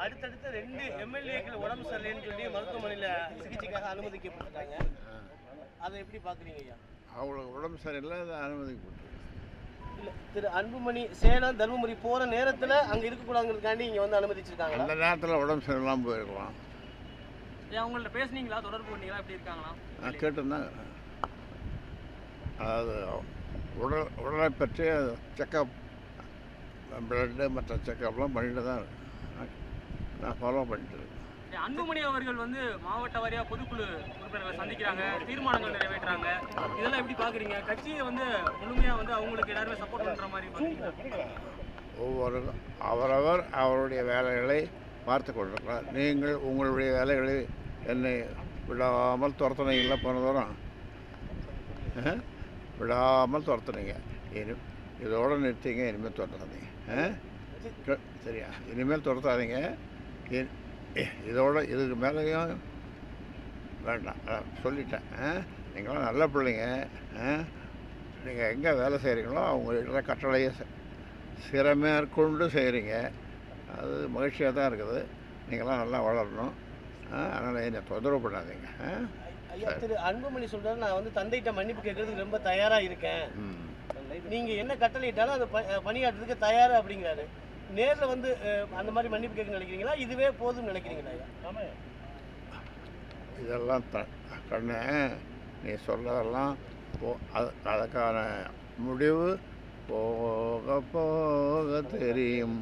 அடுத்தடுத்து 2 எம்எல்ஏக்கள் உடம்பு சரியில்லைன்னு சொல்லி மருத்துவமனையில் சிகிச்சைக்காக அனுமதிக்கப்பட்டிருக்காங்க. அதை எப்படி பார்க்குறீங்க ஐயா? அவங்களுக்கு உடம்பு சரியில்லை, அதை அனுமதிக்கப்பட்டிருக்கு. இல்லை, திரு அன்புமணி சேலம் தர்மபுரி போகிற நேரத்தில் அங்கே இருக்கக்கூடாதுங்கிறதுக்காண்டி இங்கே வந்து அனுமதிச்சிருக்காங்க. அந்த நேரத்தில் உடம்பு சரியில்லாமல் போயிருக்கலாம். ஏன் அவங்கள்ட்ட பேசுனீங்களா, தொடர்பு பண்ணீங்களா, எப்படி இருக்காங்களா? நான் கேட்டிருந்தேன். அதாவது உடலை பற்றி செக்கப், பிளட்டு மற்ற செக்கப்லாம் பண்ணிட்டு தான் நான் ஃபாலோ பண்ணிட்டு இருக்கேன். அன்புமணி அவர்கள் வந்து மாவட்ட வாரியாக பொதுக்குழு உறுப்பினர்களை சந்திக்கிறாங்க, தீர்மானங்கள் நிறைவேற்றுறாங்க. இதெல்லாம் எப்படி பார்க்குறீங்க? கட்சியை வந்து முழுமையாக வந்து அவங்களுக்கு எல்லாருமே சப்போர்ட் பண்ணுற மாதிரி பார்க்குறீங்களா? ஒவ்வொரு அவரவர் அவருடைய வேலைகளை பார்த்து கொண்டிருக்கிறார். நீங்கள் உங்களுடைய வேலைகளை என்னை விடாமல் துரத்துனீங்களா? போன தூரம் விடாமல் துரத்துனீங்க. இதோடு நிறுத்திங்க, இனிமேல் துரத்தாதீங்க. சரியா? இனிமேல் துரத்தாதீங்க. இதுக்கு மேலேயும் வேண்டாம், சொல்லிட்டேன். நீங்களாம் நல்ல பிள்ளைங்க. நீங்கள் எங்கே வேலை செய்கிறீங்களோ அவங்க கட்டளையை சிறமேற்கொண்டு செய்கிறீங்க. அது மகிழ்ச்சியாக தான் இருக்குது. நீங்களாம் நல்லா வளரணும். அதனால் என்னை தொந்தரவு பண்ணாதீங்க. ஐயா, திரு அன்புமணி சொல்கிறாரு, நான் வந்து தந்தைகிட்ட மன்னிப்பு கேட்கறதுக்கு ரொம்ப தயாராக இருக்கேன். நீங்கள் என்ன கட்டளையிட்டாலும் அதை பணியாற்றுறதுக்கு தயாராக அப்படிங்கிறாரு. நேரில் வந்து அந்த மாதிரி மன்னிப்பு கேட்க நினைக்கிறீங்களா? இதுவே போதும்னு நினைக்கிறீங்களா ஐயா? இதெல்லாம் கண்ணு நீ சொல்கிறதெல்லாம் அதுக்கான முடிவு போக போக தெரியும்.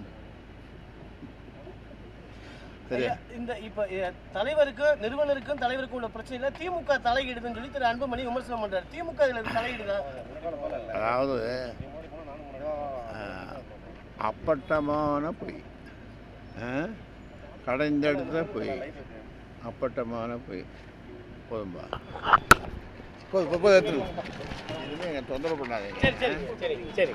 இந்த இப்போ தலைவருக்கும் நிறுவனருக்கும் தலைவருக்கும் உள்ள பிரச்சனையில திமுக தலையிடுதுன்னு சொல்லி திரு அன்புமணி விமர்சனம் பண்றாரு. திமுக இதில் தலையிடுதா? அதாவது அப்பட்டமான பொய், கடைந்தெடுத்த பொய், அப்பட்டமான பொய். போதும்பா, போதும் எடுத்துருங்க. இதுவே எங்கள் தொந்தரவு பண்ணாதீங்க. சரி சரி சரி சரி.